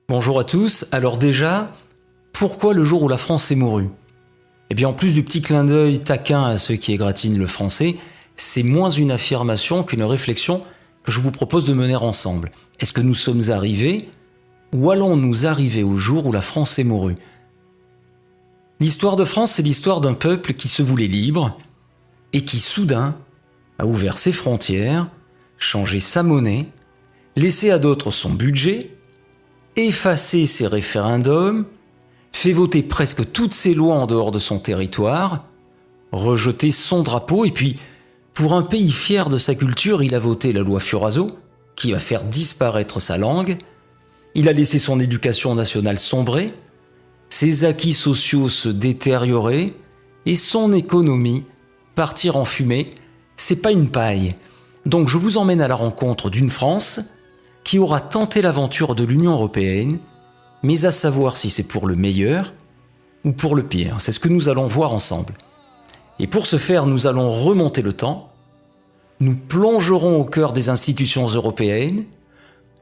Bonjour à tous. Alors déjà, pourquoi le jour où la France est mourue? Eh bien, en plus du petit clin d'œil taquin à ceux qui égratignent le français, c'est moins une affirmation qu'une réflexion que je vous propose de mener ensemble. Est-ce que nous sommes arrivés ou allons-nous arriver au jour où la France est mourue? L'histoire de France, c'est l'histoire d'un peuple qui se voulait libre et qui soudain a ouvert ses frontières, changé sa monnaie, laissé à d'autres son budget, effacé ses référendums, fait voter presque toutes ses lois en dehors de son territoire, rejeté son drapeau, et puis, pour un pays fier de sa culture, il a voté la loi Fioraso, qui va faire disparaître sa langue, il a laissé son éducation nationale sombrer, ses acquis sociaux se détériorer, et son économie partir en fumée. C'est pas une paille. Donc je vous emmène à la rencontre d'une France qui aura tenté l'aventure de l'Union européenne, mais à savoir si c'est pour le meilleur ou pour le pire. C'est ce que nous allons voir ensemble. Et pour ce faire, nous allons remonter le temps, nous plongerons au cœur des institutions européennes,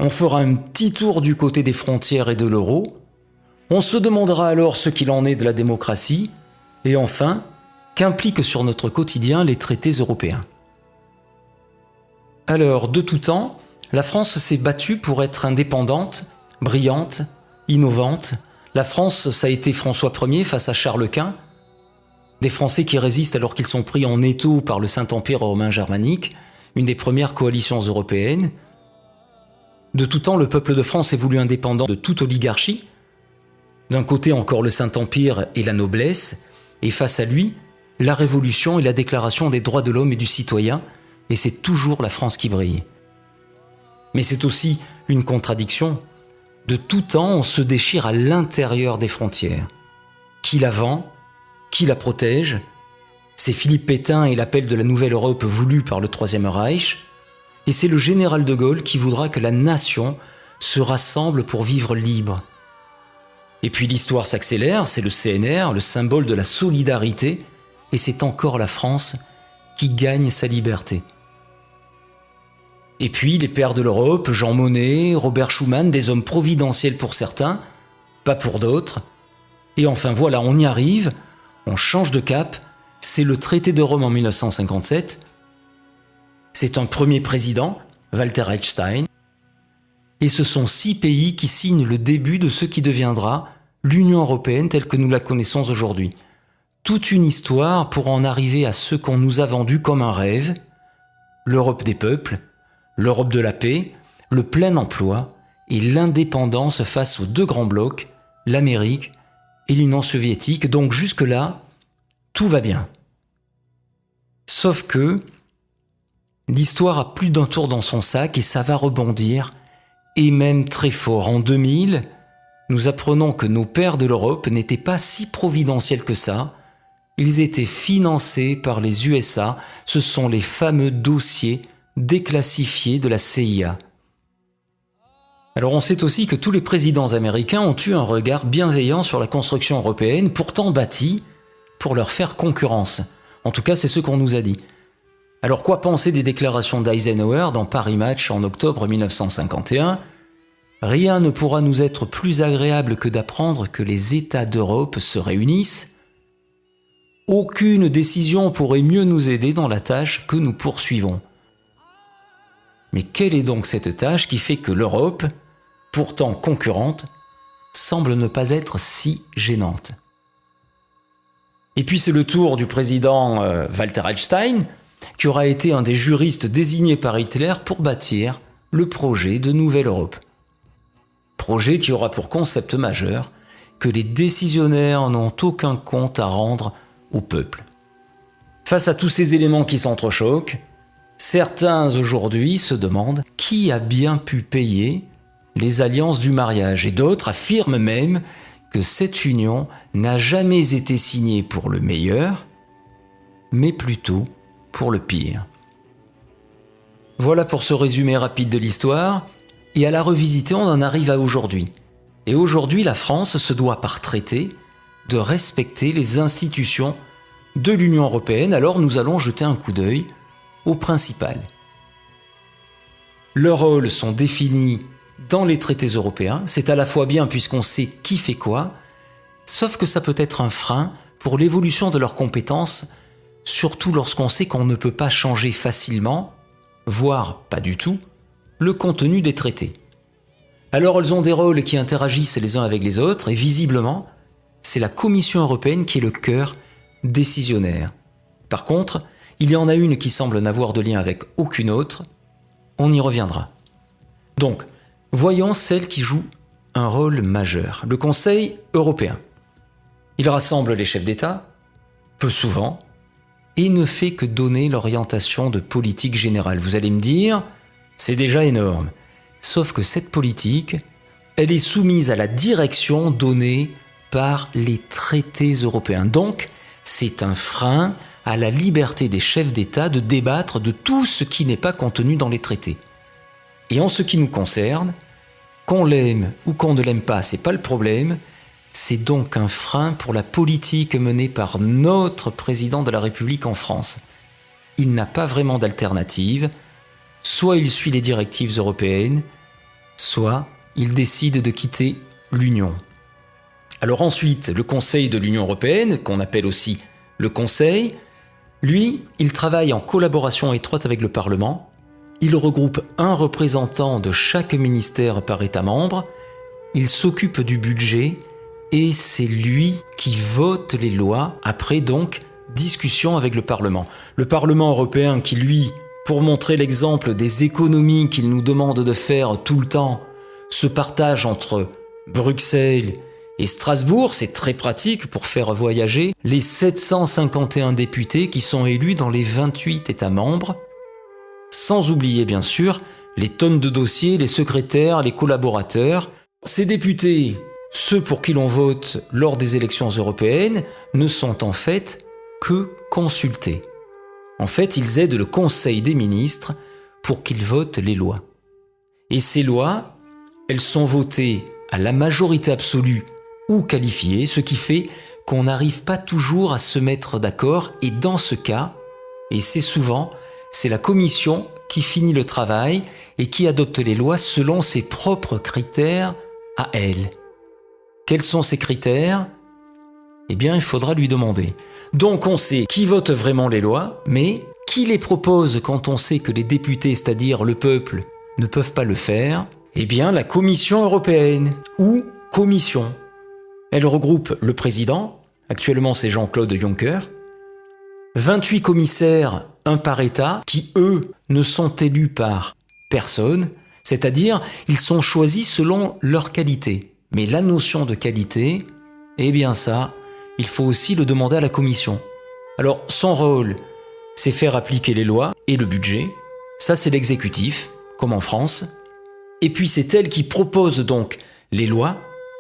on fera un petit tour du côté des frontières et de l'euro, on se demandera alors ce qu'il en est de la démocratie, et enfin, qu'impliquent sur notre quotidien les traités européens. Alors, de tout temps, la France s'est battue pour être indépendante, brillante, innovante. La France, ça a été François Ier face à Charles Quint, des Français qui résistent alors qu'ils sont pris en étau par le Saint-Empire romain germanique, une des premières coalitions européennes. De tout temps, le peuple de France est voulu indépendant de toute oligarchie. D'un côté encore le Saint-Empire et la noblesse, et face à lui, la Révolution et la Déclaration des droits de l'homme et du citoyen, et c'est toujours la France qui brille. Mais c'est aussi une contradiction. De tout temps, on se déchire à l'intérieur des frontières. Qui la vend? Qui la protège? C'est Philippe Pétain et l'appel de la nouvelle Europe voulu par le Troisième Reich, et c'est le général de Gaulle qui voudra que la nation se rassemble pour vivre libre. Et puis l'histoire s'accélère, c'est le CNR, le symbole de la solidarité, et c'est encore la France qui gagne sa liberté. Et puis les pères de l'Europe, Jean Monnet, Robert Schuman, des hommes providentiels pour certains, pas pour d'autres. Et enfin voilà, on y arrive, on change de cap, c'est le traité de Rome en 1957. C'est un premier président, Walter Einstein. Et ce sont 6 pays qui signent le début de ce qui deviendra l'Union européenne telle que nous la connaissons aujourd'hui. Toute une histoire pour en arriver à ce qu'on nous a vendu comme un rêve, l'Europe des peuples, l'Europe de la paix, le plein emploi et l'indépendance face aux 2 grands blocs, l'Amérique et l'Union soviétique. Donc jusque-là, tout va bien. Sauf que l'histoire a plus d'un tour dans son sac et ça va rebondir, et même très fort. En 2000, nous apprenons que nos pères de l'Europe n'étaient pas si providentiels que ça. Ils étaient financés par les USA. Ce sont les fameux dossiers déclassifiés de la CIA. Alors on sait aussi que tous les présidents américains ont eu un regard bienveillant sur la construction européenne, pourtant bâtie pour leur faire concurrence. En tout cas, c'est ce qu'on nous a dit. Alors quoi penser des déclarations d'Eisenhower dans Paris Match en octobre 1951 ? Rien ne pourra nous être plus agréable que d'apprendre que les États d'Europe se réunissent. Aucune décision pourrait mieux nous aider dans la tâche que nous poursuivons. Mais quelle est donc cette tâche qui fait que l'Europe, pourtant concurrente, semble ne pas être si gênante? Et puis c'est le tour du président Walter Einstein, qui aura été un des juristes désignés par Hitler pour bâtir le projet de Nouvelle Europe. Projet qui aura pour concept majeur que les décisionnaires n'ont aucun compte à rendre au peuple. Face à tous ces éléments qui s'entrechoquent, certains aujourd'hui se demandent qui a bien pu payer les alliances du mariage, et d'autres affirment même que cette union n'a jamais été signée pour le meilleur, mais plutôt pour le pire. Voilà pour ce résumé rapide de l'histoire, et à la revisiter, on en arrive à aujourd'hui. Et aujourd'hui, la France se doit par traité de respecter les institutions de l'Union européenne, alors nous allons jeter un coup d'œil au principal. Leurs rôles sont définis dans les traités européens. C'est à la fois bien puisqu'on sait qui fait quoi, sauf que ça peut être un frein pour l'évolution de leurs compétences, surtout lorsqu'on sait qu'on ne peut pas changer facilement, voire pas du tout, le contenu des traités. Alors elles ont des rôles qui interagissent les uns avec les autres et visiblement, c'est la Commission européenne qui est le cœur décisionnaire. Par contre, il y en a une qui semble n'avoir de lien avec aucune autre, on y reviendra. Donc, voyons celle qui joue un rôle majeur, le Conseil européen. Il rassemble les chefs d'État, peu souvent, et ne fait que donner l'orientation de politique générale. Vous allez me dire, c'est déjà énorme. Sauf que cette politique, elle est soumise à la direction donnée par les traités européens. Donc, c'est un frein à la liberté des chefs d'État de débattre de tout ce qui n'est pas contenu dans les traités. Et en ce qui nous concerne, qu'on l'aime ou qu'on ne l'aime pas, c'est pas le problème. C'est donc un frein pour la politique menée par notre président de la République en France. Il n'a pas vraiment d'alternative. Soit il suit les directives européennes, soit il décide de quitter l'Union. Alors ensuite, le Conseil de l'Union européenne, qu'on appelle aussi le Conseil, lui, il travaille en collaboration étroite avec le Parlement. Il regroupe un représentant de chaque ministère par État membre. Il s'occupe du budget et c'est lui qui vote les lois, après donc discussion avec le Parlement. Le Parlement européen qui, lui, pour montrer l'exemple des économies qu'il nous demande de faire tout le temps, se partage entre Bruxelles et Strasbourg. C'est très pratique pour faire voyager les 751 députés qui sont élus dans les 28 États membres. Sans oublier bien sûr les tonnes de dossiers, les secrétaires, les collaborateurs. Ces députés, ceux pour qui l'on vote lors des élections européennes, ne sont en fait que consultés. En fait, ils aident le Conseil des ministres pour qu'il vote les lois. Et ces lois, elles sont votées à la majorité absolue ou qualifiée, ce qui fait qu'on n'arrive pas toujours à se mettre d'accord. Et dans ce cas, et c'est souvent, c'est la Commission qui finit le travail et qui adopte les lois selon ses propres critères à elle. Quels sont ces critères ? Eh bien, il faudra lui demander. Donc on sait qui vote vraiment les lois, mais qui les propose quand on sait que les députés, c'est-à-dire le peuple, ne peuvent pas le faire ? Eh bien, la Commission européenne, ou Commission. Elle regroupe le président, actuellement c'est Jean-Claude Juncker, 28 commissaires, un par État, qui eux ne sont élus par personne, c'est-à-dire ils sont choisis selon leur qualité. Mais la notion de qualité, eh bien ça, il faut aussi le demander à la Commission. Alors son rôle, c'est faire appliquer les lois et le budget. Ça c'est l'exécutif, comme en France. Et puis c'est elle qui propose donc les lois.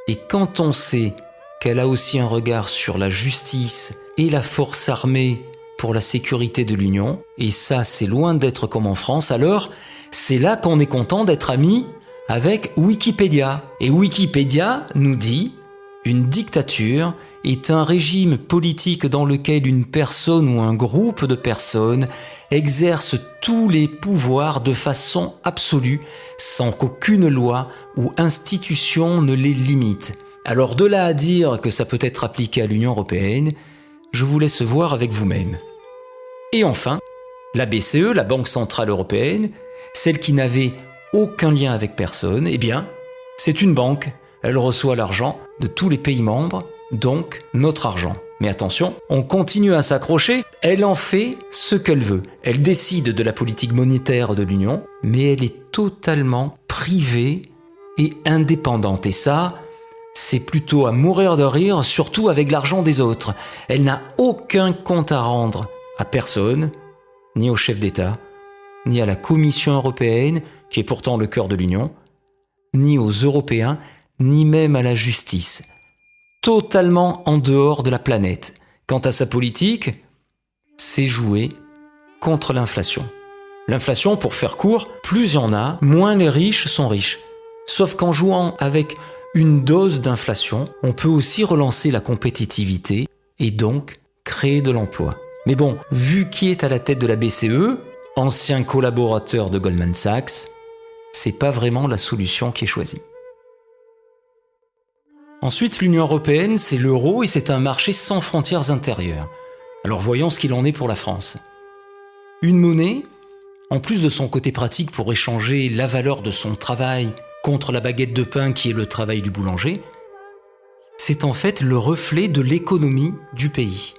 Et quand on sait qu'elle a aussi un regard sur la justice et la force armée pour la sécurité de l'Union, et ça c'est loin d'être comme en France, alors c'est là qu'on est content d'être amis avec Wikipédia. Et Wikipédia nous dit « Une dictature est un régime politique dans lequel une personne ou un groupe de personnes exerce tous les pouvoirs de façon absolue sans qu'aucune loi ou institution ne les limite. » Alors de là à dire que ça peut être appliqué à l'Union européenne, je vous laisse voir avec vous-même. Et enfin, la BCE, la Banque Centrale Européenne, celle qui n'avait aucun lien avec personne, eh bien, c'est une banque. Elle reçoit l'argent de tous les pays membres, donc notre argent. Mais attention, on continue à s'accrocher, elle en fait ce qu'elle veut. Elle décide de la politique monétaire de l'Union, mais elle est totalement privée et indépendante. Et ça, c'est plutôt à mourir de rire, surtout avec l'argent des autres. Elle n'a aucun compte à rendre à personne, ni au chef d'État, ni à la Commission européenne, qui est pourtant le cœur de l'Union, ni aux Européens, ni même à la justice. Totalement en dehors de la planète. Quant à sa politique, c'est jouer contre l'inflation. L'inflation, pour faire court, plus il y en a, moins les riches sont riches. Sauf qu'en jouant avec une dose d'inflation, on peut aussi relancer la compétitivité et donc créer de l'emploi. Mais bon, vu qui est à la tête de la BCE, ancien collaborateur de Goldman Sachs, c'est pas vraiment la solution qui est choisie. Ensuite, l'Union européenne, c'est l'euro et c'est un marché sans frontières intérieures. Alors voyons ce qu'il en est pour la France. Une monnaie, en plus de son côté pratique pour échanger la valeur de son travail contre la baguette de pain qui est le travail du boulanger, c'est en fait le reflet de l'économie du pays.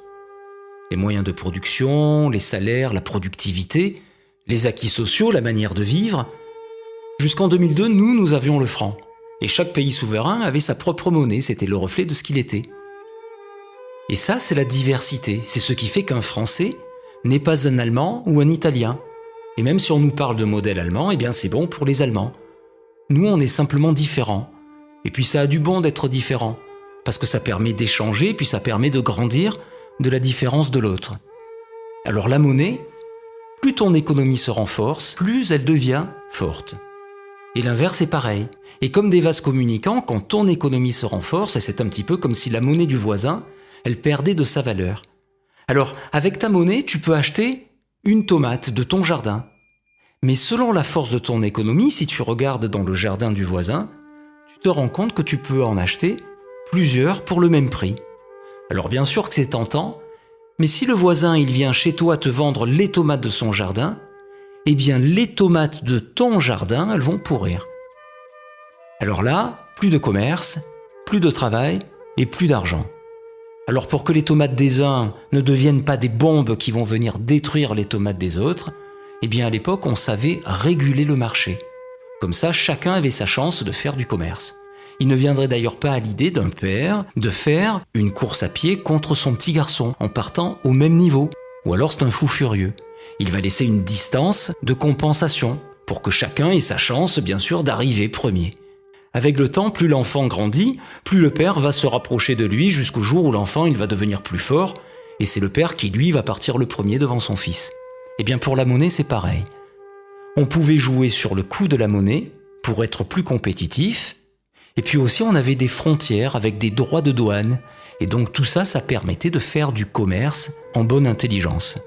Les moyens de production, les salaires, la productivité, les acquis sociaux, la manière de vivre. Jusqu'en 2002, nous avions le franc. Et chaque pays souverain avait sa propre monnaie, c'était le reflet de ce qu'il était. Et ça, c'est la diversité. C'est ce qui fait qu'un Français n'est pas un Allemand ou un Italien. Et même si on nous parle de modèle allemand, eh bien c'est bon pour les Allemands. Nous, on est simplement différents. Et puis ça a du bon d'être différent, parce que ça permet d'échanger, puis ça permet de grandir de la différence de l'autre. Alors la monnaie, plus ton économie se renforce, plus elle devient forte. Et l'inverse est pareil. Et comme des vases communicants, quand ton économie se renforce, c'est un petit peu comme si la monnaie du voisin, elle perdait de sa valeur. Alors, avec ta monnaie, tu peux acheter une tomate de ton jardin. Mais selon la force de ton économie, si tu regardes dans le jardin du voisin, tu te rends compte que tu peux en acheter plusieurs pour le même prix. Alors bien sûr que c'est tentant, mais si le voisin il vient chez toi te vendre les tomates de son jardin, eh bien les tomates de ton jardin, elles vont pourrir. Alors là, plus de commerce, plus de travail et plus d'argent. Alors pour que les tomates des uns ne deviennent pas des bombes qui vont venir détruire les tomates des autres, eh bien à l'époque on savait réguler le marché. Comme ça, chacun avait sa chance de faire du commerce. Il ne viendrait d'ailleurs pas à l'idée d'un père de faire une course à pied contre son petit garçon en partant au même niveau. Ou alors c'est un fou furieux. Il va laisser une distance de compensation pour que chacun ait sa chance, bien sûr, d'arriver premier. Avec le temps, plus l'enfant grandit, plus le père va se rapprocher de lui jusqu'au jour où l'enfant il va devenir plus fort et c'est le père qui, lui, va partir le premier devant son fils. Eh bien pour la monnaie, c'est pareil. On pouvait jouer sur le coût de la monnaie pour être plus compétitif. Et puis aussi, on avait des frontières avec des droits de douane. Et donc tout ça, ça permettait de faire du commerce en bonne intelligence.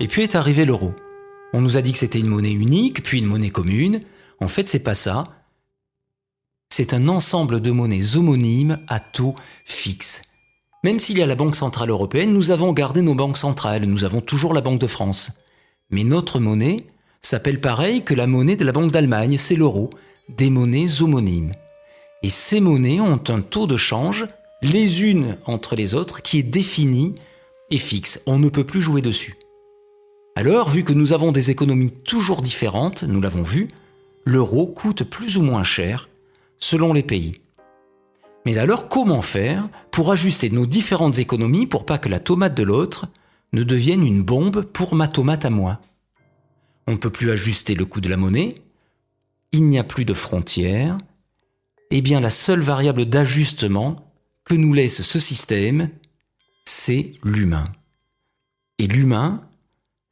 Et puis est arrivé l'euro. On nous a dit que c'était une monnaie unique, puis une monnaie commune. En fait, c'est pas ça. C'est un ensemble de monnaies homonymes à taux fixe. Même s'il y a la Banque Centrale Européenne, nous avons gardé nos banques centrales. Nous avons toujours la Banque de France. Mais notre monnaie s'appelle pareil que la monnaie de la Banque d'Allemagne, c'est l'euro. Des monnaies homonymes. Et ces monnaies ont un taux de change, les unes entre les autres, qui est défini et fixe. On ne peut plus jouer dessus. Alors, vu que nous avons des économies toujours différentes, nous l'avons vu, l'euro coûte plus ou moins cher selon les pays. Mais alors, comment faire pour ajuster nos différentes économies pour pas que la tomate de l'autre ne devienne une bombe pour ma tomate à moi? On ne peut plus ajuster le coût de la monnaie, il n'y a plus de frontières. Eh bien, la seule variable d'ajustement que nous laisse ce système, c'est l'humain. Et l'humain,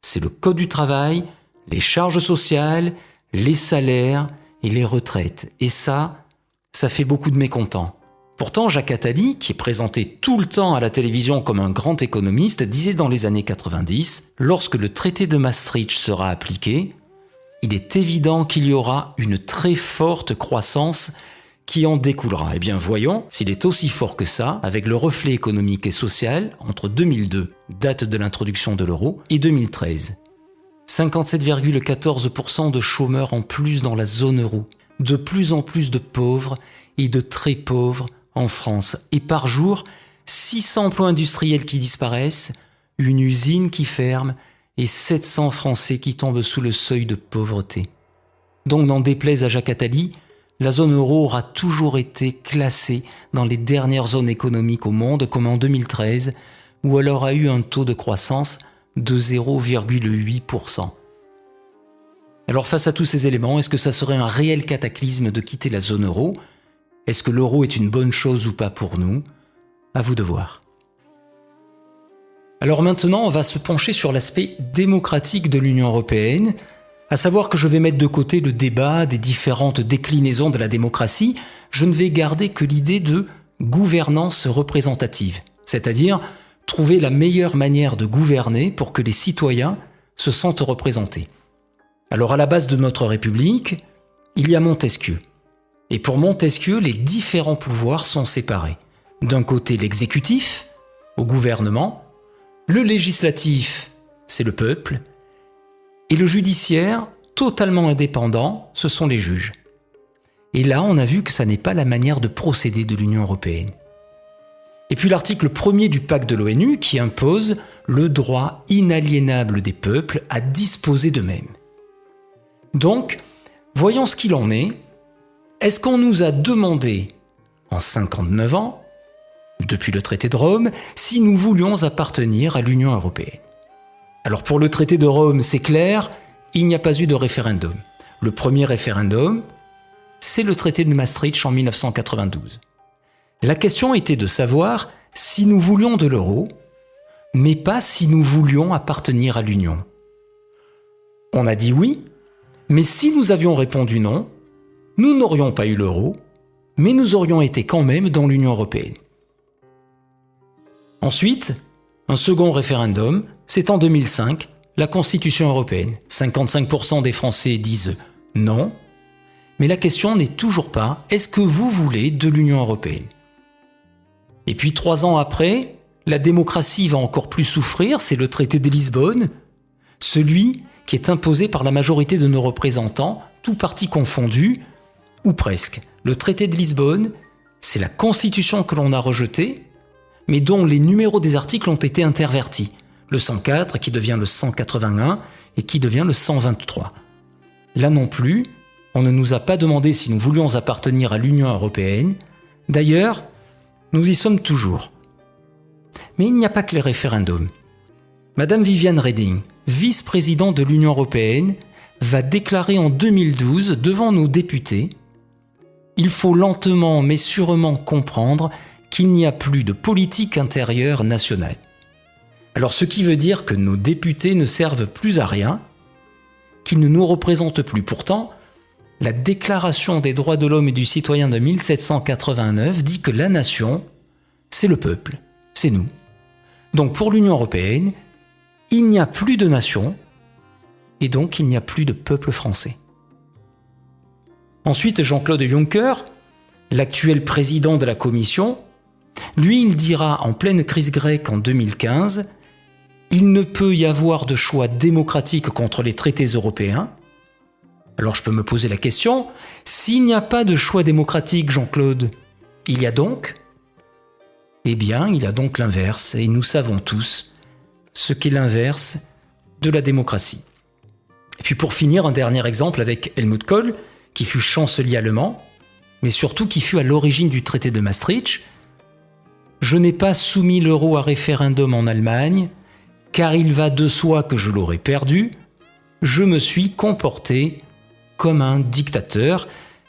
c'est le code du travail, les charges sociales, les salaires et les retraites. Et ça fait beaucoup de mécontents. Pourtant, Jacques Attali, qui est présenté tout le temps à la télévision comme un grand économiste, disait dans les années 90, lorsque le traité de Maastricht sera appliqué, il est évident qu'il y aura une très forte croissance qui en découlera. Eh bien, voyons s'il est aussi fort que ça, avec le reflet économique et social entre 2002, date de l'introduction de l'euro, et 2013. 57,14% de chômeurs en plus dans la zone euro, de plus en plus de pauvres et de très pauvres en France. Et par jour, 600 emplois industriels qui disparaissent, une usine qui ferme et 700 Français qui tombent sous le seuil de pauvreté. Donc, n'en déplaise à Jacques Attali, la zone euro aura toujours été classée dans les dernières zones économiques au monde, comme en 2013, où elle aura eu un taux de croissance de 0,8%. Alors face à tous ces éléments, est-ce que ça serait un réel cataclysme de quitter la zone euro? Est-ce que l'euro est une bonne chose ou pas pour nous? À vous de voir. Alors maintenant, on va se pencher sur l'aspect démocratique de l'Union européenne, à savoir que je vais mettre de côté le débat des différentes déclinaisons de la démocratie, je ne vais garder que l'idée de gouvernance représentative, c'est-à-dire trouver la meilleure manière de gouverner pour que les citoyens se sentent représentés. Alors à la base de notre République, il y a Montesquieu. Et pour Montesquieu, les différents pouvoirs sont séparés. D'un côté, l'exécutif, au gouvernement, le législatif, c'est le peuple, et le judiciaire, totalement indépendant, ce sont les juges. Et là, on a vu que ça n'est pas la manière de procéder de l'Union européenne. Et puis l'article 1er du pacte de l'ONU qui impose le droit inaliénable des peuples à disposer d'eux-mêmes. Donc, voyons ce qu'il en est. Est-ce qu'on nous a demandé, en 59 ans, depuis le traité de Rome, si nous voulions appartenir à l'Union européenne? Alors pour le traité de Rome, c'est clair, il n'y a pas eu de référendum. Le premier référendum, c'est le traité de Maastricht en 1992. La question était de savoir si nous voulions de l'euro, mais pas si nous voulions appartenir à l'Union. On a dit oui, mais si nous avions répondu non, nous n'aurions pas eu l'euro, mais nous aurions été quand même dans l'Union européenne. Ensuite, un second référendum, c'est en 2005, la Constitution européenne. 55% des Français disent non, mais la question n'est toujours pas « est-ce que vous voulez de l'Union européenne ?» Et puis 3 ans après, la démocratie va encore plus souffrir, c'est le traité de Lisbonne, celui qui est imposé par la majorité de nos représentants, tous partis confondus, ou presque. Le traité de Lisbonne, c'est la Constitution que l'on a rejetée, mais dont les numéros des articles ont été intervertis. Le 104 qui devient le 181 et qui devient le 123. Là non plus, on ne nous a pas demandé si nous voulions appartenir à l'Union européenne. D'ailleurs, nous y sommes toujours. Mais il n'y a pas que les référendums. Madame Viviane Reding, vice-présidente de l'Union européenne, va déclarer en 2012 devant nos députés « Il faut lentement mais sûrement comprendre qu'il n'y a plus de politique intérieure nationale. » Alors ce qui veut dire que nos députés ne servent plus à rien, qu'ils ne nous représentent plus. Pourtant, la Déclaration des droits de l'homme et du citoyen de 1789 dit que la nation, c'est le peuple, c'est nous. Donc pour l'Union européenne, il n'y a plus de nation et donc il n'y a plus de peuple français. Ensuite, Jean-Claude Juncker, l'actuel président de la Commission, lui, il dira en pleine crise grecque en 2015 « Il ne peut y avoir de choix démocratique contre les traités européens ». Alors je peux me poser la question, s'il n'y a pas de choix démocratique, Jean-Claude, il y a donc ? Eh bien, il y a donc l'inverse, et nous savons tous ce qu'est l'inverse de la démocratie. Et puis pour finir, un dernier exemple avec Helmut Kohl, qui fut chancelier allemand, mais surtout qui fut à l'origine du traité de Maastricht. « Je n'ai pas soumis l'euro à référendum en Allemagne, car il va de soi que je l'aurais perdu. Je me suis comporté comme un dictateur.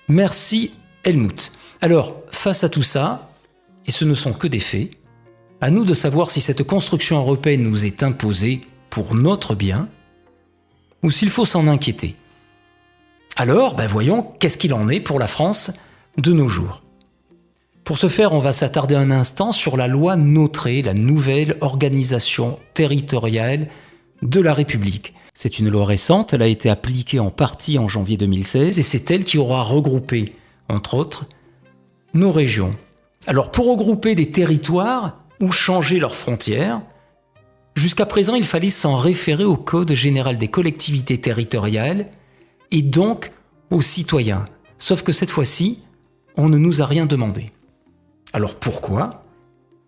Merci Helmut. » Alors, face à tout ça, et ce ne sont que des faits, à nous de savoir si cette construction européenne nous est imposée pour notre bien, ou s'il faut s'en inquiéter. Alors, voyons qu'est-ce qu'il en est pour la France de nos jours. Pour ce faire, on va s'attarder un instant sur la loi NOTRe, la nouvelle organisation territoriale de la République. C'est une loi récente, elle a été appliquée en partie en janvier 2016 et c'est elle qui aura regroupé, entre autres, nos régions. Alors pour regrouper des territoires ou changer leurs frontières, jusqu'à présent il fallait s'en référer au Code général des collectivités territoriales et donc aux citoyens. Sauf que cette fois-ci, on ne nous a rien demandé. Alors pourquoi ?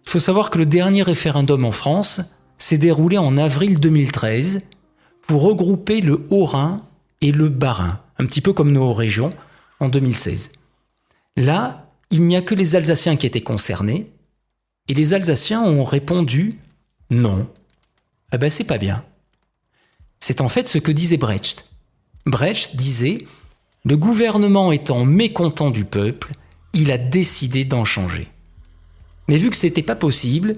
Il faut savoir que le dernier référendum en France s'est déroulé en avril 2013 pour regrouper le Haut-Rhin et le Bas-Rhin, un petit peu comme nos régions en 2016. Là, il n'y a que les Alsaciens qui étaient concernés et les Alsaciens ont répondu non. C'est pas bien. C'est en fait ce que disait Brecht. Brecht disait « Le gouvernement étant mécontent du peuple, il a décidé d'en changer. » Mais vu que c'était pas possible,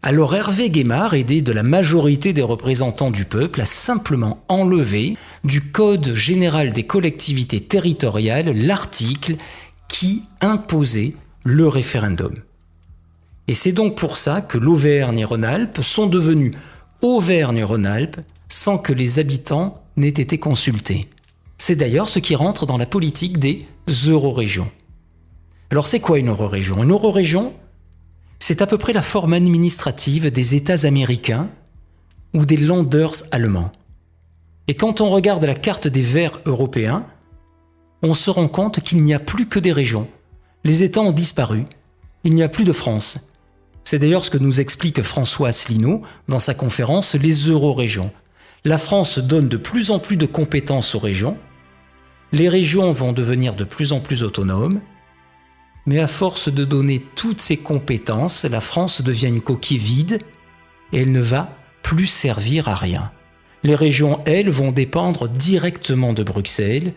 alors Hervé Guémard, aidé de la majorité des représentants du peuple, a simplement enlevé du Code général des collectivités territoriales l'article qui imposait le référendum. Et c'est donc pour ça que l'Auvergne et Rhône-Alpes sont devenus Auvergne-Rhône-Alpes sans que les habitants n'aient été consultés. C'est d'ailleurs ce qui rentre dans la politique des eurorégions. Alors c'est quoi une eurorégion ? Une eurorégion, c'est à peu près la forme administrative des États américains ou des Länders allemands. Et quand on regarde la carte des verts européens, on se rend compte qu'il n'y a plus que des régions. Les États ont disparu. Il n'y a plus de France. C'est d'ailleurs ce que nous explique François Asselineau dans sa conférence « Les eurorégions ». La France donne de plus en plus de compétences aux régions. Les régions vont devenir de plus en plus autonomes. Mais à force de donner toutes ces compétences, la France devient une coquille vide et elle ne va plus servir à rien. Les régions, elles, vont dépendre directement de Bruxelles.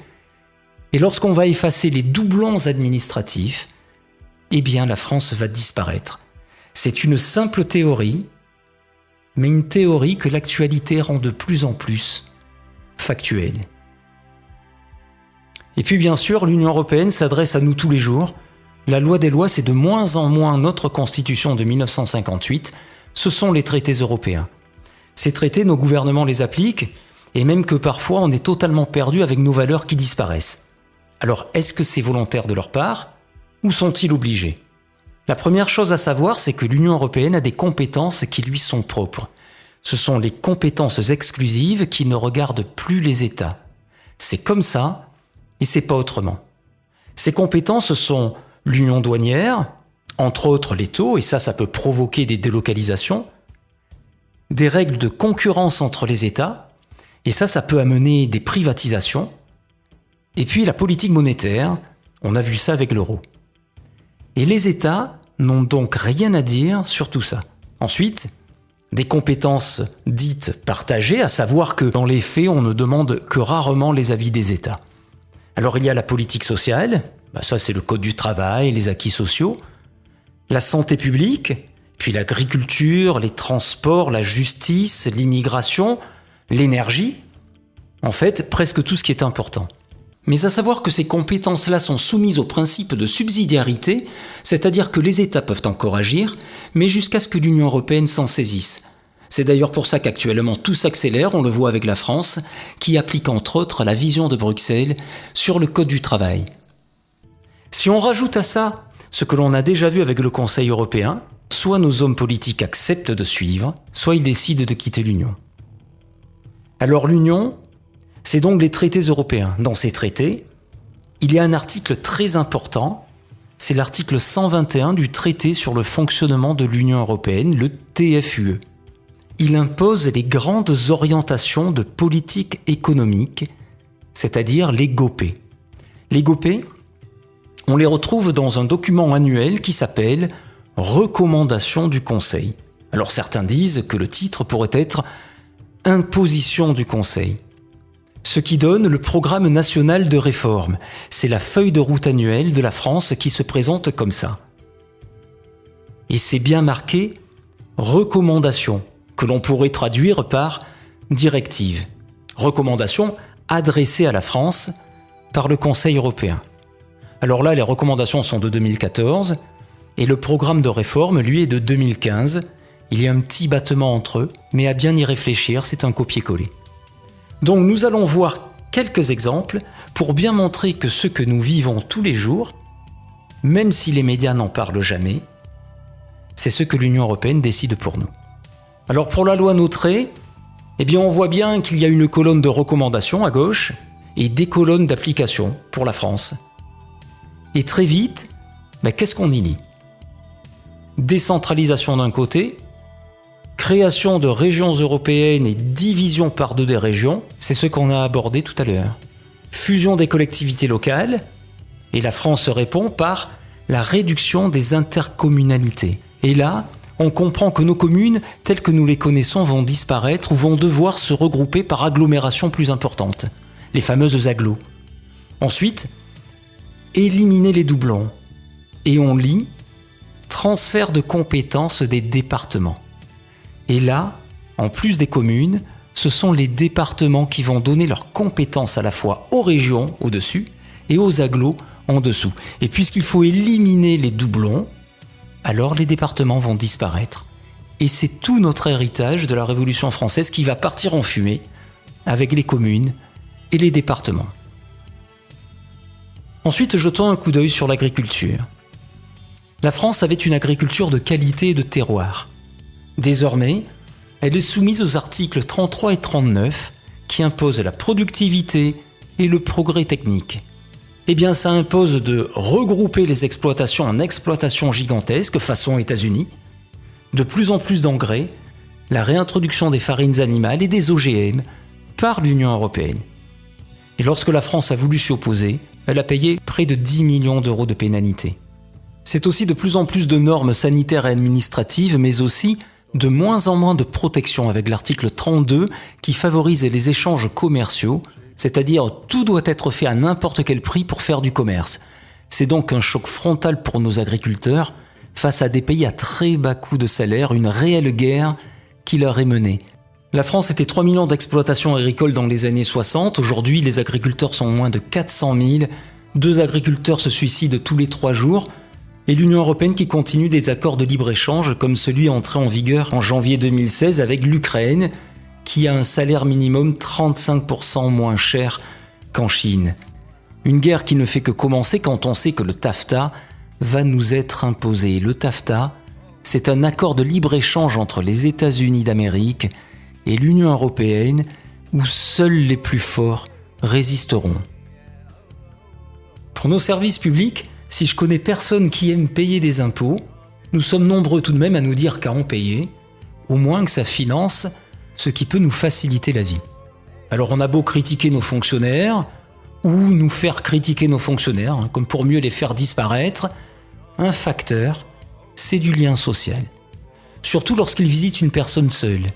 Et lorsqu'on va effacer les doublons administratifs, eh bien la France va disparaître. C'est une simple théorie, mais une théorie que l'actualité rend de plus en plus factuelle. Et puis bien sûr, l'Union européenne s'adresse à nous tous les jours. La loi des lois, c'est de moins en moins notre constitution de 1958, ce sont les traités européens. Ces traités, nos gouvernements les appliquent, et même que parfois on est totalement perdu avec nos valeurs qui disparaissent. Alors est-ce que c'est volontaire de leur part, ou sont-ils obligés ? La première chose à savoir, c'est que l'Union européenne a des compétences qui lui sont propres. Ce sont les compétences exclusives qui ne regardent plus les États. C'est comme ça, et c'est pas autrement. Ces compétences sont l'union douanière, entre autres les taux, et ça peut provoquer des délocalisations, des règles de concurrence entre les États, et ça peut amener des privatisations, et puis la politique monétaire, on a vu ça avec l'euro. Et les États n'ont donc rien à dire sur tout ça. Ensuite, des compétences dites partagées, à savoir que dans les faits, on ne demande que rarement les avis des États. Alors il y a la politique sociale, ça c'est le code du travail, les acquis sociaux, la santé publique, puis l'agriculture, les transports, la justice, l'immigration, l'énergie, en fait presque tout ce qui est important. Mais à savoir que ces compétences-là sont soumises au principe de subsidiarité, c'est-à-dire que les États peuvent encore agir, mais jusqu'à ce que l'Union européenne s'en saisisse. C'est d'ailleurs pour ça qu'actuellement tout s'accélère, on le voit avec la France, qui applique entre autres la vision de Bruxelles sur le Code du travail. Si on rajoute à ça ce que l'on a déjà vu avec le Conseil européen, soit nos hommes politiques acceptent de suivre, soit ils décident de quitter l'Union. Alors l'Union, c'est donc les traités européens. Dans ces traités, il y a un article très important, c'est l'article 121 du traité sur le fonctionnement de l'Union européenne, le TFUE. Il impose les grandes orientations de politique économique, c'est-à-dire les GOPE. Les GOPE, on les retrouve dans un document annuel qui s'appelle « Recommandations du Conseil ». Alors certains disent que le titre pourrait être « Imposition du Conseil ». Ce qui donne le programme national de réforme. C'est la feuille de route annuelle de la France qui se présente comme ça. Et c'est bien marqué « Recommandation », que l'on pourrait traduire par « directive ». Recommandation adressée à la France par le Conseil européen. Alors là, les recommandations sont de 2014 et le programme de réforme, lui, est de 2015. Il y a un petit battement entre eux, mais à bien y réfléchir, c'est un copier-coller. Donc nous allons voir quelques exemples pour bien montrer que ce que nous vivons tous les jours, même si les médias n'en parlent jamais, c'est ce que l'Union européenne décide pour nous. Alors pour la loi Notré, on voit bien qu'il y a une colonne de recommandations à gauche et des colonnes d'application pour la France. Et très vite, qu'est-ce qu'on y lit ? Décentralisation d'un côté, création de régions européennes et division par deux des régions, c'est ce qu'on a abordé tout à l'heure. Fusion des collectivités locales, et la France répond par la réduction des intercommunalités. Et là, on comprend que nos communes, telles que nous les connaissons, vont disparaître ou vont devoir se regrouper par agglomérations plus importantes, les fameuses agglos. Ensuite, éliminer les doublons. Et on lit transfert de compétences des départements. Et là, en plus des communes, ce sont les départements qui vont donner leurs compétences à la fois aux régions au-dessus et aux agglos en dessous. Et puisqu'il faut éliminer les doublons, alors les départements vont disparaître. Et c'est tout notre héritage de la Révolution française qui va partir en fumée avec les communes et les départements. Ensuite, jetons un coup d'œil sur l'agriculture. La France avait une agriculture de qualité et de terroir. Désormais, elle est soumise aux articles 33 et 39 qui imposent la productivité et le progrès technique. Eh bien, ça impose de regrouper les exploitations en exploitations gigantesques façon États-Unis, de plus en plus d'engrais, la réintroduction des farines animales et des OGM par l'Union européenne. Et lorsque la France a voulu s'y opposer, elle a payé près de 10 millions d'euros de pénalités. C'est aussi de plus en plus de normes sanitaires et administratives, mais aussi de moins en moins de protection avec l'article 32 qui favorise les échanges commerciaux, c'est-à-dire tout doit être fait à n'importe quel prix pour faire du commerce. C'est donc un choc frontal pour nos agriculteurs face à des pays à très bas coût de salaire, une réelle guerre qui leur est menée. La France était 3 millions d'exploitations agricoles dans les années 60. Aujourd'hui, les agriculteurs sont moins de 400 000. 2 agriculteurs se suicident tous les 3 jours. Et l'Union européenne qui continue des accords de libre-échange comme celui entré en vigueur en janvier 2016 avec l'Ukraine, qui a un salaire minimum 35% moins cher qu'en Chine. Une guerre qui ne fait que commencer quand on sait que le TAFTA va nous être imposé. Le TAFTA, c'est un accord de libre-échange entre les États-Unis d'Amérique et l'Union européenne où seuls les plus forts résisteront. Pour nos services publics, si je connais personne qui aime payer des impôts, nous sommes nombreux tout de même à nous dire qu'à en payer, au moins que ça finance ce qui peut nous faciliter la vie. Alors on a beau critiquer nos fonctionnaires, ou nous faire critiquer nos fonctionnaires, comme pour mieux les faire disparaître, un facteur, c'est du lien social. Surtout lorsqu'ils visitent une personne seule.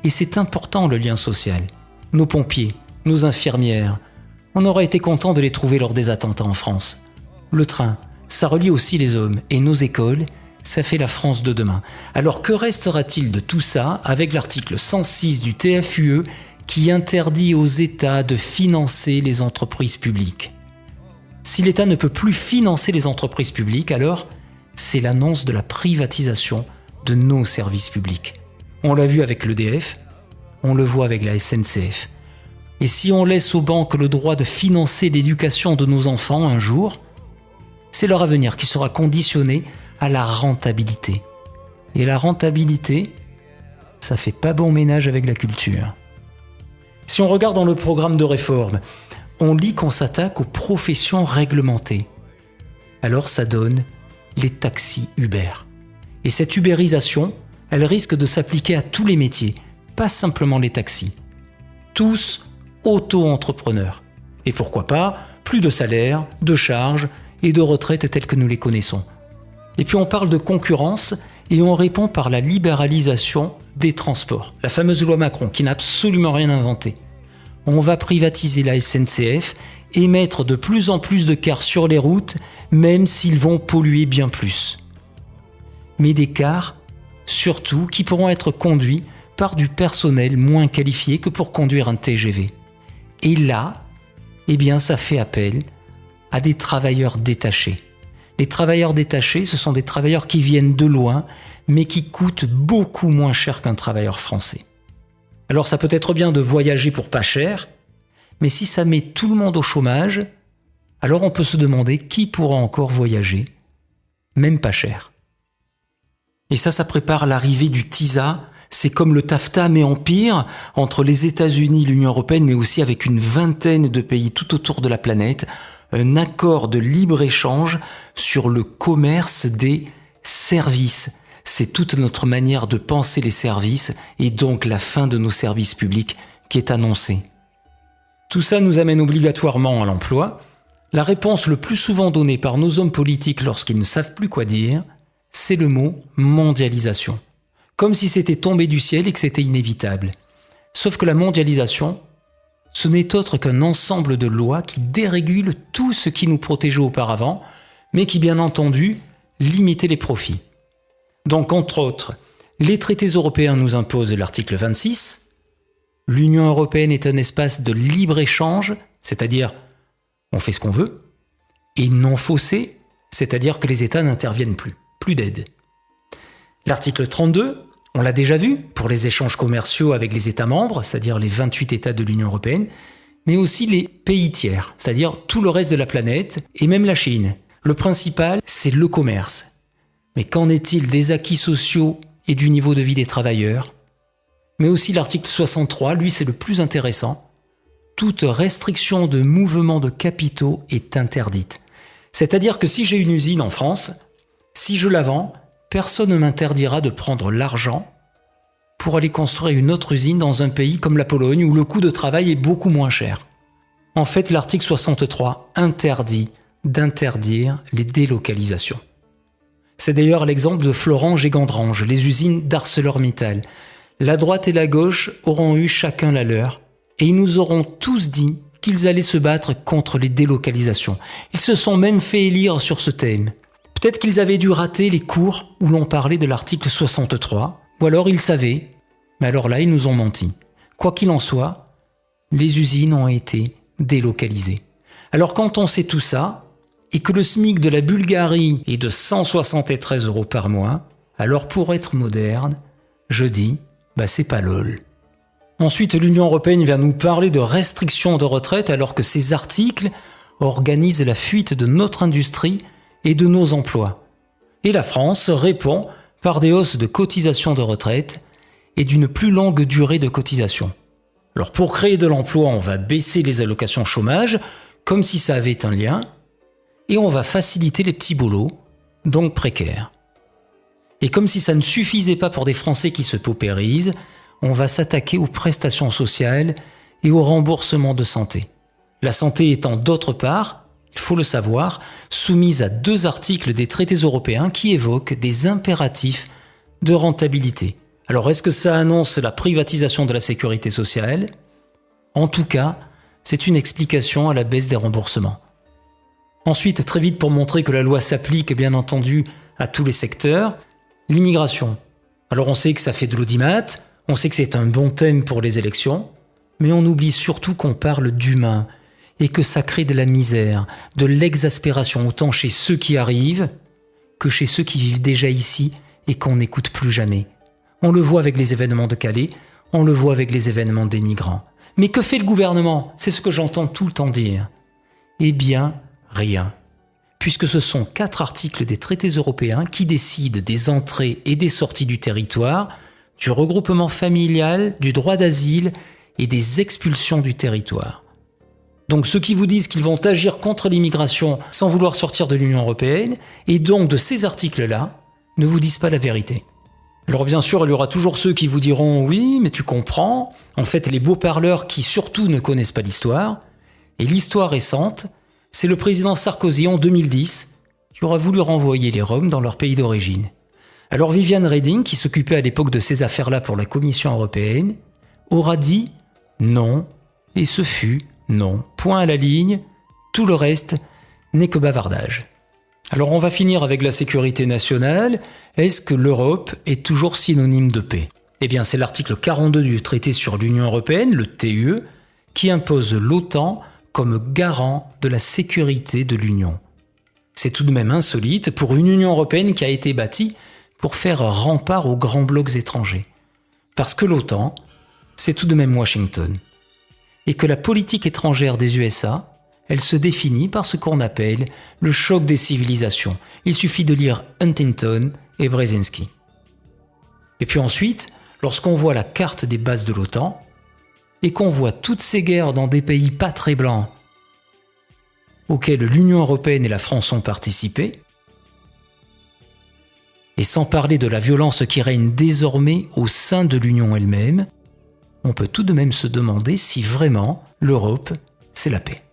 Et c'est important le lien social. Nos pompiers, nos infirmières, on aurait été content de les trouver lors des attentats en France. Le train, ça relie aussi les hommes, et nos écoles, ça fait la France de demain. Alors que restera-t-il de tout ça avec l'article 106 du TFUE qui interdit aux États de financer les entreprises publiques? Si l'État ne peut plus financer les entreprises publiques, alors c'est l'annonce de la privatisation de nos services publics. On l'a vu avec l'EDF, on le voit avec la SNCF. Et si on laisse aux banques le droit de financer l'éducation de nos enfants un jour, c'est leur avenir qui sera conditionné à la rentabilité. Et la rentabilité, ça fait pas bon ménage avec la culture. Si on regarde dans le programme de réforme, on lit qu'on s'attaque aux professions réglementées. Alors ça donne les taxis Uber. Et cette ubérisation, elle risque de s'appliquer à tous les métiers, pas simplement les taxis. Tous auto-entrepreneurs. Et pourquoi pas, plus de salaire, de charges et de retraites telles que nous les connaissons. Et puis on parle de concurrence et on répond par la libéralisation des transports. La fameuse loi Macron qui n'a absolument rien inventé. On va privatiser la SNCF et mettre de plus en plus de cars sur les routes, même s'ils vont polluer bien plus. Mais des cars, surtout, qui pourront être conduits par du personnel moins qualifié que pour conduire un TGV. Et là, eh bien, ça fait appel à des travailleurs détachés. Les travailleurs détachés, ce sont des travailleurs qui viennent de loin, mais qui coûtent beaucoup moins cher qu'un travailleur français. Alors ça peut être bien de voyager pour pas cher, mais si ça met tout le monde au chômage, alors on peut se demander qui pourra encore voyager, même pas cher. Et ça prépare l'arrivée du TISA. C'est comme le TAFTA, mais en pire, entre les États-Unis, l'Union européenne, mais aussi avec une vingtaine de pays tout autour de la planète, un accord de libre-échange sur le commerce des services. C'est toute notre manière de penser les services et donc la fin de nos services publics qui est annoncée. Tout ça nous amène obligatoirement à l'emploi. La réponse le plus souvent donnée par nos hommes politiques lorsqu'ils ne savent plus quoi dire, c'est le mot mondialisation. Comme si c'était tombé du ciel et que c'était inévitable. Sauf que la mondialisation, ce n'est autre qu'un ensemble de lois qui dérégulent tout ce qui nous protégeait auparavant, mais qui, bien entendu, limitaient les profits. Donc, entre autres, les traités européens nous imposent l'article 26. L'Union européenne est un espace de libre-échange, c'est-à-dire on fait ce qu'on veut, et non faussé, c'est-à-dire que les États n'interviennent plus d'aide. L'article 32, on l'a déjà vu, pour les échanges commerciaux avec les États membres, c'est-à-dire les 28 États de l'Union européenne, mais aussi les pays tiers, c'est-à-dire tout le reste de la planète et même la Chine. Le principal, c'est le commerce. Mais qu'en est-il des acquis sociaux et du niveau de vie des travailleurs ? Mais aussi l'article 63, lui c'est le plus intéressant. Toute restriction de mouvement de capitaux est interdite. C'est-à-dire que si j'ai une usine en France, si je la vends, personne ne m'interdira de prendre l'argent pour aller construire une autre usine dans un pays comme la Pologne où le coût de travail est beaucoup moins cher. En fait, l'article 63 interdit d'interdire les délocalisations. C'est d'ailleurs l'exemple de Florange et Gandrange, les usines d'ArcelorMittal. La droite et la gauche auront eu chacun la leur, et ils nous auront tous dit qu'ils allaient se battre contre les délocalisations. Ils se sont même fait élire sur ce thème. Peut-être qu'ils avaient dû rater les cours où l'on parlait de l'article 63, ou alors ils savaient, mais alors là ils nous ont menti. Quoi qu'il en soit, les usines ont été délocalisées. Alors quand on sait tout ça, et que le SMIC de la Bulgarie est de 173 € par mois, alors pour être moderne, je dis, c'est pas lol. Ensuite, l'Union européenne vient nous parler de restrictions de retraite alors que ces articles organisent la fuite de notre industrie et de nos emplois. Et la France répond par des hausses de cotisations de retraite et d'une plus longue durée de cotisation. Alors pour créer de l'emploi, on va baisser les allocations chômage, comme si ça avait un lien, et on va faciliter les petits boulots, donc précaires. Et comme si ça ne suffisait pas pour des Français qui se paupérisent, on va s'attaquer aux prestations sociales et au remboursement de santé. La santé étant d'autre part, il faut le savoir, soumise à 2 articles des traités européens qui évoquent des impératifs de rentabilité. Alors est-ce que ça annonce la privatisation de la sécurité sociale ? En tout cas, c'est une explication à la baisse des remboursements. Ensuite, très vite pour montrer que la loi s'applique bien entendu à tous les secteurs, l'immigration. Alors on sait que ça fait de l'audimat, on sait que c'est un bon thème pour les élections, mais on oublie surtout qu'on parle d'humain et que ça crée de la misère, de l'exaspération autant chez ceux qui arrivent que chez ceux qui vivent déjà ici et qu'on n'écoute plus jamais. On le voit avec les événements de Calais, on le voit avec les événements des migrants. Mais que fait le gouvernement ? C'est ce que j'entends tout le temps dire. Eh bien, rien. Puisque ce sont 4 articles des traités européens qui décident des entrées et des sorties du territoire, du regroupement familial, du droit d'asile et des expulsions du territoire. Donc ceux qui vous disent qu'ils vont agir contre l'immigration sans vouloir sortir de l'Union européenne, et donc de ces articles-là, ne vous disent pas la vérité. Alors bien sûr, il y aura toujours ceux qui vous diront « oui, mais tu comprends », en fait les beaux parleurs qui surtout ne connaissent pas l'histoire, et l'histoire récente, c'est le président Sarkozy en 2010 qui aura voulu renvoyer les Roms dans leur pays d'origine. Alors Viviane Reding, qui s'occupait à l'époque de ces affaires-là pour la Commission européenne, aura dit non, et ce fut non. Point à la ligne, tout le reste n'est que bavardage. Alors on va finir avec la sécurité nationale. Est-ce que l'Europe est toujours synonyme de paix ? Eh bien c'est l'article 42 du traité sur l'Union européenne, le TUE, qui impose l'OTAN comme garant de la sécurité de l'Union. C'est tout de même insolite pour une Union européenne qui a été bâtie pour faire rempart aux grands blocs étrangers. Parce que l'OTAN, c'est tout de même Washington. Et que la politique étrangère des USA, elle se définit par ce qu'on appelle le choc des civilisations. Il suffit de lire Huntington et Brzezinski. Et puis ensuite, lorsqu'on voit la carte des bases de l'OTAN, et qu'on voit toutes ces guerres dans des pays pas très blancs, auxquels l'Union européenne et la France ont participé, et sans parler de la violence qui règne désormais au sein de l'Union elle-même, on peut tout de même se demander si vraiment l'Europe, c'est la paix.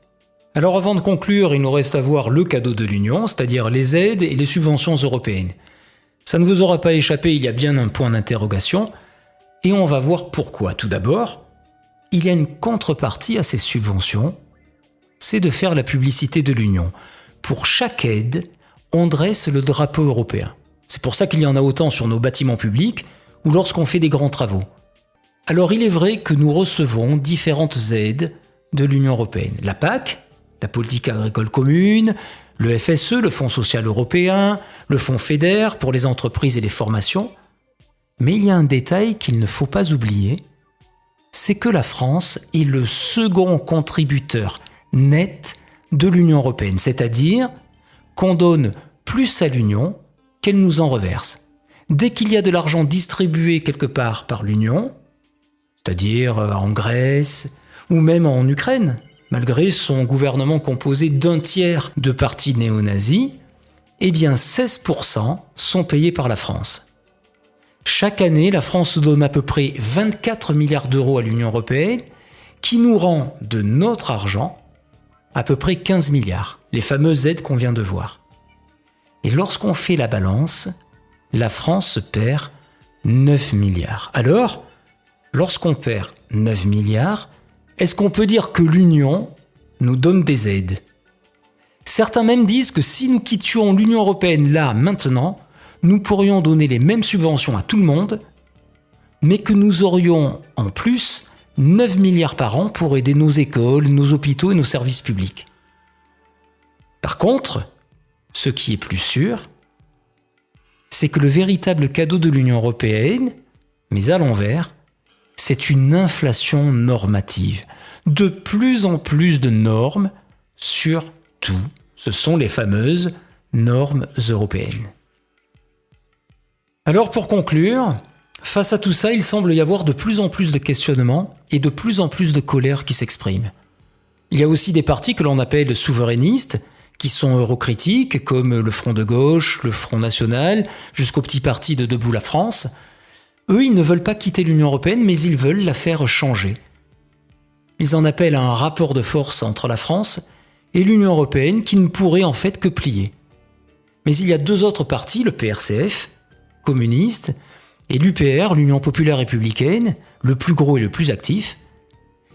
Alors avant de conclure, il nous reste à voir le cadeau de l'Union, c'est-à-dire les aides et les subventions européennes. Ça ne vous aura pas échappé, il y a bien un point d'interrogation, et on va voir pourquoi. Tout d'abord, il y a une contrepartie à ces subventions, c'est de faire la publicité de l'Union. Pour chaque aide, on dresse le drapeau européen. C'est pour ça qu'il y en a autant sur nos bâtiments publics ou lorsqu'on fait des grands travaux. Alors il est vrai que nous recevons différentes aides de l'Union européenne. La PAC, la politique agricole commune, le FSE, le Fonds social européen, le Fonds FEDER pour les entreprises et les formations. Mais il y a un détail qu'il ne faut pas oublier, c'est que la France est le second contributeur net de l'Union européenne, c'est-à-dire qu'on donne plus à l'Union qu'elle nous en reverse. Dès qu'il y a de l'argent distribué quelque part par l'Union, c'est-à-dire en Grèce ou même en Ukraine, malgré son gouvernement composé d'un tiers de partis néo-nazis, eh bien 16% sont payés par la France. Chaque année, la France donne à peu près 24 milliards d'euros à l'Union européenne, qui nous rend de notre argent à peu près 15 milliards, les fameuses aides qu'on vient de voir. Et lorsqu'on fait la balance, la France perd 9 milliards. Alors, lorsqu'on perd 9 milliards, est-ce qu'on peut dire que l'Union nous donne des aides ? Certains même disent que si nous quittions l'Union européenne là, maintenant, nous pourrions donner les mêmes subventions à tout le monde, mais que nous aurions en plus 9 milliards par an pour aider nos écoles, nos hôpitaux et nos services publics. Par contre, ce qui est plus sûr, c'est que le véritable cadeau de l'Union européenne, mais à l'envers, c'est une inflation normative. De plus en plus de normes sur tout. Ce sont les fameuses normes européennes. Alors pour conclure, face à tout ça, il semble y avoir de plus en plus de questionnements et de plus en plus de colère qui s'expriment. Il y a aussi des partis que l'on appelle souverainistes, qui sont eurocritiques, comme le Front de gauche, le Front national, jusqu'au petit parti de Debout la France. Eux, ils ne veulent pas quitter l'Union européenne, mais ils veulent la faire changer. Ils en appellent à un rapport de force entre la France et l'Union européenne qui ne pourrait en fait que plier. Mais il y a deux autres partis, le PRCF, communiste, et l'UPR, l'Union populaire républicaine, le plus gros et le plus actif,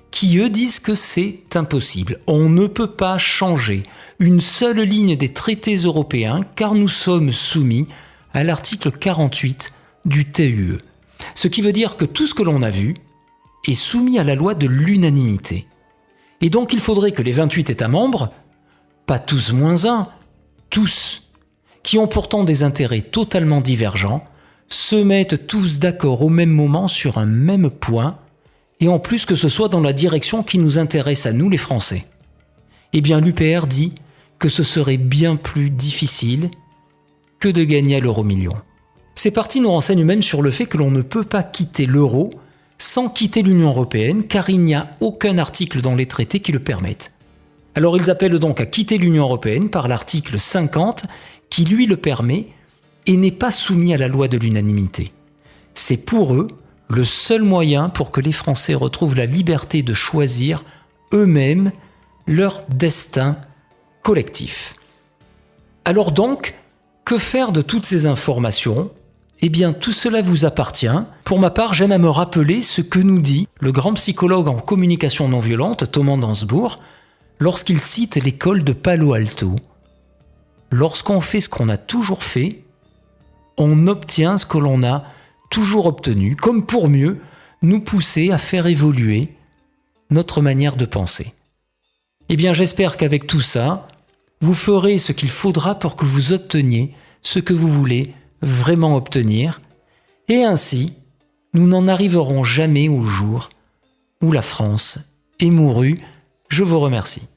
qui eux disent que c'est impossible. On ne peut pas changer une seule ligne des traités européens car nous sommes soumis à l'article 48 du TUE. Ce qui veut dire que tout ce que l'on a vu est soumis à la loi de l'unanimité. Et donc il faudrait que les 28 États membres, pas tous moins un, tous, qui ont pourtant des intérêts totalement divergents, se mettent tous d'accord au même moment sur un même point, et en plus que ce soit dans la direction qui nous intéresse à nous les Français. Eh bien l'UPR dit que ce serait bien plus difficile que de gagner à l'euro-million. Ces partis nous renseignent même sur le fait que l'on ne peut pas quitter l'euro sans quitter l'Union européenne, car il n'y a aucun article dans les traités qui le permettent. Alors ils appellent donc à quitter l'Union européenne par l'article 50 qui lui le permet et n'est pas soumis à la loi de l'unanimité. C'est pour eux le seul moyen pour que les Français retrouvent la liberté de choisir eux-mêmes leur destin collectif. Alors donc, que faire de toutes ces informations ? Eh bien, tout cela vous appartient. Pour ma part, j'aime à me rappeler ce que nous dit le grand psychologue en communication non violente, Thomas Dansbourg, lorsqu'il cite l'école de Palo Alto. Lorsqu'on fait ce qu'on a toujours fait, on obtient ce que l'on a toujours obtenu, comme pour mieux nous pousser à faire évoluer notre manière de penser. Eh bien, j'espère qu'avec tout ça, vous ferez ce qu'il faudra pour que vous obteniez ce que vous voulez vraiment obtenir, et ainsi, nous n'en arriverons jamais au jour où la France est mourue. Je vous remercie.